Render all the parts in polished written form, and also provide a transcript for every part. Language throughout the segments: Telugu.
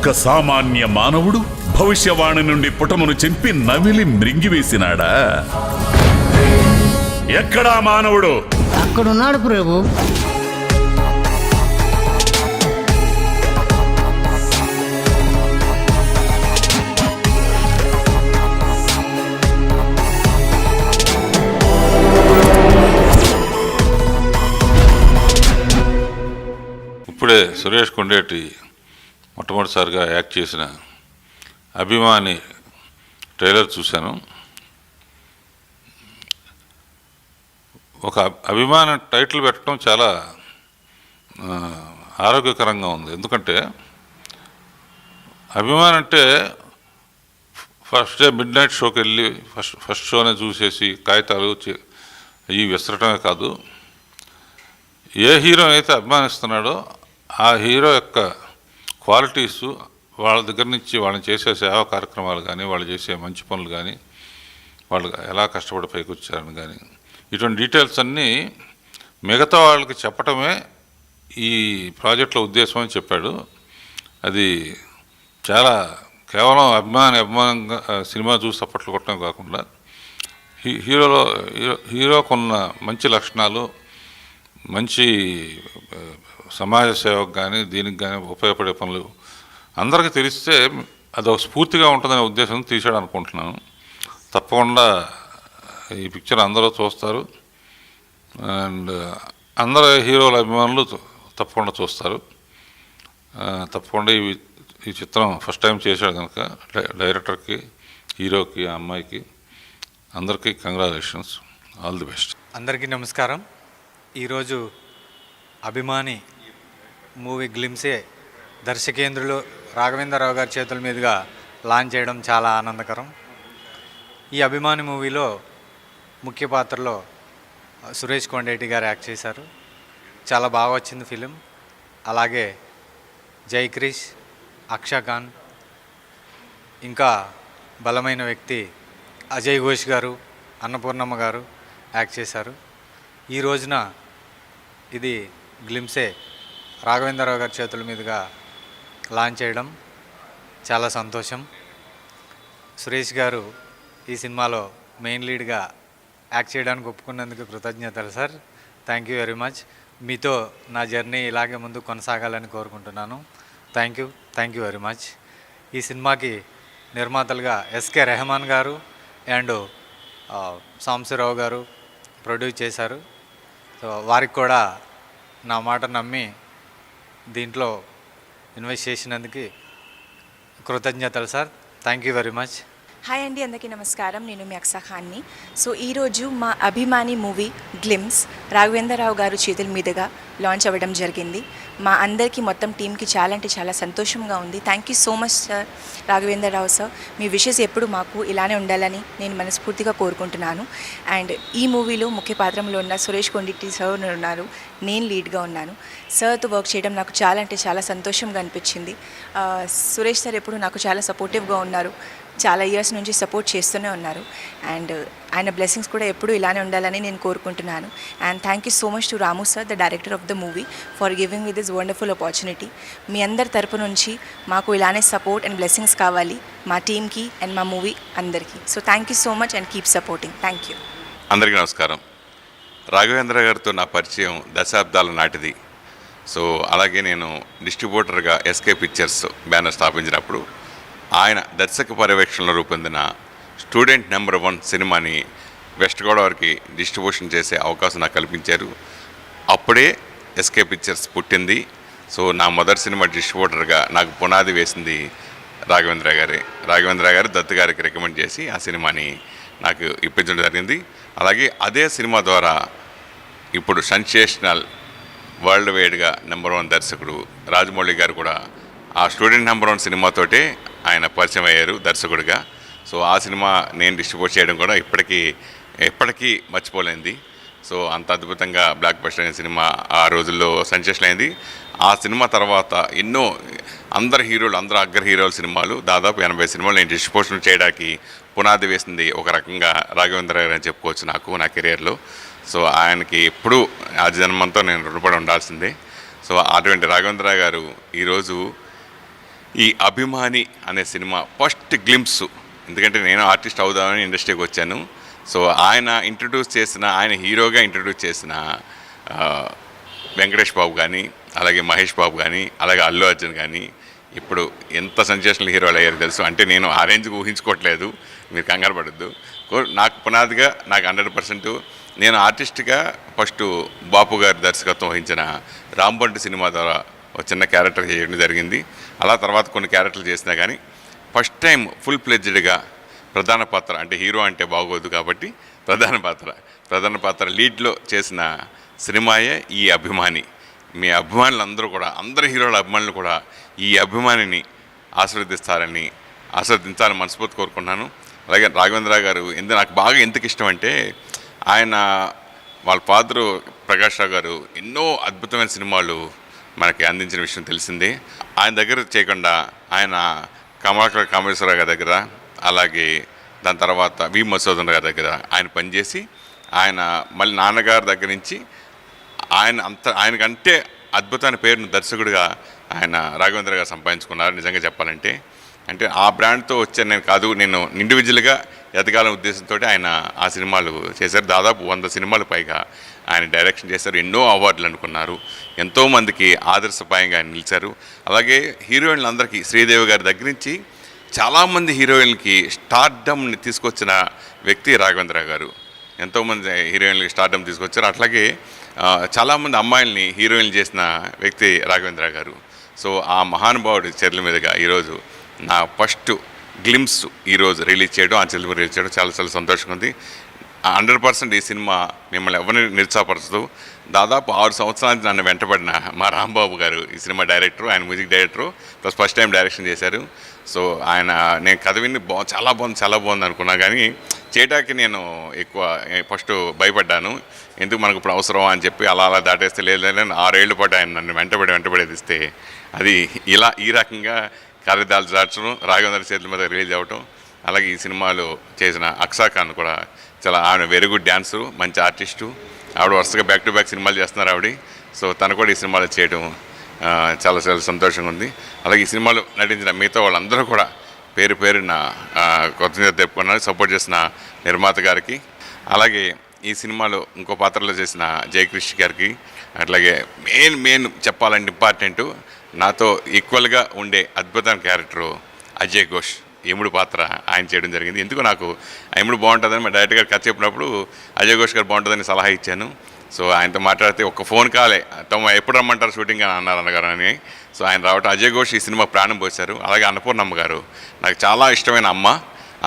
ఒక సామాన్య మానవుడు భవిష్యవాణి నుండి పుటమును చెంపి నమిలి మృంగివేసినాడా? ఎక్కడా మానవుడు? అక్కడున్నాడు ప్రభు. ఇప్పుడే సురేష్ కొండేటి మొట్టమొదటిసారిగా యాక్ట్ చేసిన అభిమాని ట్రైలర్ చూశాను. ఒక అభిమాన టైటిల్ పెట్టడం చాలా ఆరోగ్యకరంగా ఉంది. ఎందుకంటే అభిమాన్ అంటే ఫస్ట్ డే మిడ్ నైట్ షోకి వెళ్ళి ఫస్ట్ షోనే చూసేసి కాగితాలు ఇవి విసరటమే కాదు, ఏ హీరో అయితే అభిమానిస్తున్నాడో ఆ హీరో యొక్క క్వాలిటీస్, వాళ్ళ దగ్గర నుంచి వాళ్ళని చేసే సేవా కార్యక్రమాలు కానీ, వాళ్ళు చేసే మంచి పనులు కానీ, వాళ్ళు ఎలా కష్టపడి పైకి వచ్చారని కానీ, ఇటువంటి డీటెయిల్స్ అన్నీ మిగతా వాళ్ళకి చెప్పటమే ఈ ప్రాజెక్టులో ఉద్దేశం అని చెప్పాడు. అది చాలా కేవలం అభిమానంగా సినిమా చూసి సపోర్ట్లు కొట్టడం కాకుండా హీరోకున్న మంచి లక్షణాలు, మంచి సమాజ సేవకు కానీ దీనికి కానీ ఉపయోగపడే పనులు అందరికీ తెలిస్తే అదొక స్ఫూర్తిగా ఉంటుందనే ఉద్దేశం తీసాడు అనుకుంటున్నాను. తప్పకుండా ఈ పిక్చర్ అందరూ చూస్తారు అండ్ అందరు హీరోల అభిమానులు తప్పకుండా చూస్తారు. తప్పకుండా ఈ చిత్రం ఫస్ట్ టైం చేశాడు కనుక డైరెక్టర్కి, హీరోకి, ఆ అమ్మాయికి అందరికీ కంగ్రాచులేషన్స్, ఆల్ ది బెస్ట్. అందరికీ నమస్కారం. ఈరోజు అభిమాని మూవీ గ్లిమ్సే దర్శకేంద్రులు రాఘవేంద్రరావు గారి చేతుల మీదుగా లాంచ్ చేయడం చాలా ఆనందకరం. ఈ అభిమాని మూవీలో ముఖ్య పాత్రలో సురేష్ కొండేటి గారు యాక్ట్ చేశారు. చాలా బాగా వచ్చింది ఫిలిం. అలాగే జైక్రిష్, అక్షా ఖాన్, ఇంకా బలమైన వ్యక్తి అజయ్ ఘోష్ గారు, అన్నపూర్ణమ్మ గారు యాక్ట్ చేశారు. ఈ రోజున ఇది గ్లిమ్సే రాఘవేంద్రరావు గారి చేతుల మీదుగా లాంచ్ చేయడం చాలా సంతోషం. సురేష్ గారు ఈ సినిమాలో మెయిన్ లీడ్గా యాక్ట్ చేయడానికి ఒప్పుకున్నందుకు కృతజ్ఞతలు sir. Thank you very much. మీతో నా జర్నీ ఇలాగే ముందు కొనసాగాలని కోరుకుంటున్నాను. Thank you very much. ఈ సినిమాకి నిర్మాతలుగా ఎస్కే రెహమాన్ గారు అండ్ సాంబశివరావు గారు ప్రొడ్యూస్ చేశారు. సో వారికి కూడా నా మాట నమ్మి దీంట్లో ఇన్వెస్ట్ చేసినందుకు కృతజ్ఞతలు sir. Thank you very much. Hi అండి, అందరికీ నమస్కారం. నేను మీ అక్సా ఖాన్ని. సో ఈరోజు మా అభిమాని మూవీ గ్లిమ్స్ రాఘవేంద్రరావు గారు చేతుల మీదుగా లాంచ్ అవ్వడం జరిగింది. మా అందరికీ మొత్తం టీంకి చాలా అంటే చాలా సంతోషంగా ఉంది. Thank you so much sir, Raghavendra Rao sir. Me wishes ఎప్పుడు మాకు ఇలానే ఉండాలని నేను మనస్ఫూర్తిగా కోరుకుంటున్నాను. అండ్ ఈ మూవీలో ముఖ్య పాత్రలో ఉన్న సురేష్ కొండేటి సార్ ఉన్నారు, నేను లీడ్గా ఉన్నాను. సార్తో వర్క్ చేయడం నాకు చాలా అంటే చాలా సంతోషంగా అనిపించింది. సురేష్ సార్ ఎప్పుడు నాకు చాలా సపోర్టివ్గా ఉన్నారు, చాలా ఇయర్స్ నుంచి సపోర్ట్ చేస్తూనే ఉన్నారు. అండ్ ఆయన బ్లెస్సింగ్స్ కూడా ఎప్పుడూ ఇలానే ఉండాలని నేను కోరుకుంటున్నాను. And thank you so much to Ramu sir, the director of the movie, for giving with this wonderful opportunity. మీ అందరి తరపు నుంచి మాకు ఇలానే సపోర్ట్ అండ్ బ్లెస్సింగ్స్ కావాలి మా టీమ్కి అండ్ మా మూవీ అందరికీ. So thank you so much and keep supporting. Thank you. అందరికీ నమస్కారం. రాఘవేంద్ర గారితో నా పరిచయం దశాబ్దాల నాటిది. సో అలాగే నేను డిస్ట్రిబ్యూటర్గా ఎస్కే పిక్చర్స్ బ్యానర్ స్థాపించినప్పుడు ఆయన దర్శక పర్యవేక్షణలో రూపొందిన స్టూడెంట్ నెంబర్ 1 సినిమాని వెస్ట్ గోదావరికి డిస్ట్రిబ్యూషన్ చేసే అవకాశం నాకు కల్పించారు. అప్పుడే ఎస్కే పిక్చర్స్ పుట్టింది. సో నా మొదటి సినిమా డిస్ట్రిబ్యూటర్గా నాకు పునాది వేసింది రాఘవేంద్ర గారు దత్తు గారికి రికమెండ్ చేసి ఆ సినిమాని నాకు ఇప్పించడం జరిగింది. అలాగే అదే సినిమా ద్వారా ఇప్పుడు సెన్సేషనల్ వరల్డ్ వైడ్గా నెంబర్ 1 దర్శకుడు రాజమౌళి గారు కూడా ఆ స్టూడెంట్ నెంబర్ 1 సినిమాతోటే ఆయన పరిచయం అయ్యారు దర్శకుడిగా. సో ఆ సినిమా నేను డిస్ట్రిబ్యూట్ చేయడం కూడా ఎప్పటికీ మర్చిపోలేంది. సో అంత అద్భుతంగా బ్లాక్ బస్టర్ అనే సినిమా ఆ రోజుల్లో సెన్సేషన్ అయింది. ఆ సినిమా తర్వాత ఎన్నో అందరు అగ్ర హీరోల సినిమాలు, దాదాపు 80 సినిమాలు నేను డిస్ట్రిబ్యూషన్ చేయడానికి పునాది వేసింది ఒక రకంగా రాఘవేంద్ర గారు అని చెప్పుకోవచ్చు నా కెరియర్లో. సో ఆయనకి ఎప్పుడూ ఆ జన్మంతో నేను రుణపడి ఉండాల్సిందే. సో అటువంటి రాఘవేంద్ర గారు ఈరోజు ఈ అభిమాని అనే సినిమా ఫస్ట్ గ్లింప్స్, ఎందుకంటే నేను ఆర్టిస్ట్ అవుదామని ఇండస్ట్రీకి వచ్చాను. సో ఆయన ఆయన హీరోగా ఇంట్రడ్యూస్ చేసిన వెంకటేష్ బాబు కానీ, అలాగే మహేష్ బాబు కానీ, అలాగే అల్లు అర్జున్ కానీ ఇప్పుడు ఎంత సెన్సేషనల్ హీరోలు అయ్యారు తెలుసు. అంటే నేను ఆ రేంజ్కి ఊహించుకోవట్లేదు, మీరు కంగారు పడద్దు. నాకు పునాదిగా నాకు 100% నేను ఆర్టిస్ట్గా ఫస్ట్ బాపు గారి దర్శకత్వం వహించిన రాంబంటి సినిమా ద్వారా ఒక చిన్న క్యారెక్టర్ చేయడం జరిగింది. అలా తర్వాత కొన్ని క్యారెక్టర్లు చేసినా కానీ ఫస్ట్ టైం ఫుల్ ప్లెడ్జ్డ్గా ప్రధాన పాత్ర, అంటే హీరో అంటే బాగోదు కాబట్టి ప్రధాన పాత్ర లీడ్లో చేసిన సినిమాయే ఈ అభిమాని. మీ అభిమానులందరూ కూడా, అందరు హీరోల అభిమానులు కూడా ఈ అభిమానిని ఆశీర్వదించాలని మనస్ఫూర్తి కోరుకుంటున్నాను. అలాగే రాఘవేంద్ర గారు నాకు బాగా ఎందుకు ఇష్టం అంటే, ఆయన వాళ్ళ ఫాదరు ప్రకాష్ రావు గారు ఎన్నో అద్భుతమైన సినిమాలు మనకి అందించిన విషయం తెలిసిందే. ఆయన దగ్గర చేయకుండా ఆయన కమలాకర్ కామేశ్వరరావు గారి దగ్గర, అలాగే దాని తర్వాత వి మధుసూదన్ గారి దగ్గర ఆయన పనిచేసి, ఆయన మళ్ళీ నాన్నగారి దగ్గర నుంచి ఆయనకంటే అద్భుతమైన పేరును దర్శకుడిగా ఆయన రాఘవేంద్ర గారు సంపాదించుకున్నారు. నిజంగా చెప్పాలంటే, అంటే ఆ బ్రాండ్తో వచ్చాను నేను కాదు, నేను ఇండివిజువల్గా ఎదగాలనే ఉద్దేశంతో ఆయన ఆ సినిమాలు చేశారు. దాదాపు 100 సినిమాలు పైగా ఆయన డైరెక్షన్ చేశారు. ఎన్నో అవార్డులు అనుకున్నారు. ఎంతోమందికి ఆదర్శపాయంగా ఆయన నిలిచారు. అలాగే హీరోయిన్లందరికీ శ్రీదేవి గారి దగ్గర నుంచి చాలామంది హీరోయిన్లకి స్టార్డమ్ని తీసుకొచ్చిన వ్యక్తి రాఘవేంద్ర గారు. ఎంతోమంది హీరోయిన్లకి స్టార్డమ్ తీసుకొచ్చారు. అట్లాగే చాలామంది అమ్మాయిల్ని హీరోయిన్లు చేసిన వ్యక్తి రాఘవేంద్ర గారు. సో ఆ మహానుభావుడి చర్యల మీదుగా ఈరోజు నా ఫస్ట్ గ్లిమ్స్ ఈరోజు రిలీజ్ చేయడం, ఆ చెల్లి రిలీజ్ చేయడం చాలా చాలా సంతోషంగా ఉంది. 100% ఈ సినిమా మిమ్మల్ని ఎవరిని నిరుత్సాహపరచదు. దాదాపు 6 సంవత్సరాల నుంచి నన్ను వెంటబడిన మా రాంబాబు గారు ఈ సినిమా డైరెక్టరు, ఆయన music director, plus first time direction చేశారు. సో నేను కథ విని చాలా బాగుంది అనుకున్నా, కానీ చేయడానికి నేను ఎక్కువ ఫస్ట్ భయపడ్డాను. ఎందుకు మనకు ఇప్పుడు అవసరం అని చెప్పి అలా దాటేస్తే లేదని 6 ఏళ్ల పాటు ఆయన నన్ను వెంటబడేది ఇస్తే అది ఈ రకంగా కార్యదాలు దాచడం, రాఘవేంద్ర చేతుల మీద రిలీజ్ అవ్వటం. అలాగే ఈ సినిమాలో చేసిన అక్సా ఖాన్ కూడా ఆవిడ వెరీ గుడ్ డ్యాన్సరు, మంచి ఆర్టిస్టు. ఆవిడ వరుసగా బ్యాక్ టు బ్యాక్ సినిమాలు చేస్తున్నారు ఆవిడ. సో తను కూడా ఈ సినిమాలో చేయడం చాలా చాలా సంతోషంగా ఉంది. అలాగే ఈ సినిమాలో నటించిన మిగతా వాళ్ళందరూ కూడా పేరున కృతజ్ఞత తెలుపుకున్నారు, సపోర్ట్ చేసిన నిర్మాత గారికి. అలాగే ఈ సినిమాలో ఇంకో పాత్రలో చేసిన జయకృష్ణ గారికి, అట్లాగే మెయిన్ చెప్పాలంటే ఇంపార్టెంట్, నాతో ఈక్వల్గా ఉండే అద్భుతమైన క్యారెక్టరు అజయ్ ఘోష్, యముడు పాత్ర ఆయన చేయడం జరిగింది. ఎందుకు నాకు యముడు బాగుంటుందని మా డైరెక్టర్ గారు కథ చెప్పినప్పుడు అజయ్ ఘోష్ గారు బాగుంటుందని సలహా ఇచ్చాను. సో ఆయనతో మాట్లాడితే ఒక్క ఫోన్ కాలే, ఎప్పుడు రమ్మంటారు షూటింగ్ అని అన్నారు అని. సో ఆయన రావటం, అజయ్ ఘోష్ ఈ సినిమా ప్రాణం పోశారు. అలాగే అన్నపూర్ణమ్మ గారు నాకు చాలా ఇష్టమైన అమ్మ,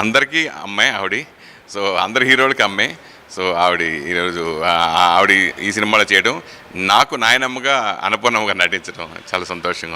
అందరికీ అమ్మే ఆవిడ. సో అందరి హీరోలకి అమ్మే. సో ఆవిడ ఈ సినిమాలో చేయడం, నాకు నాయనమ్మగా అన్నపూర్ణమ్మ గారు నటించడం చాలా సంతోషంగా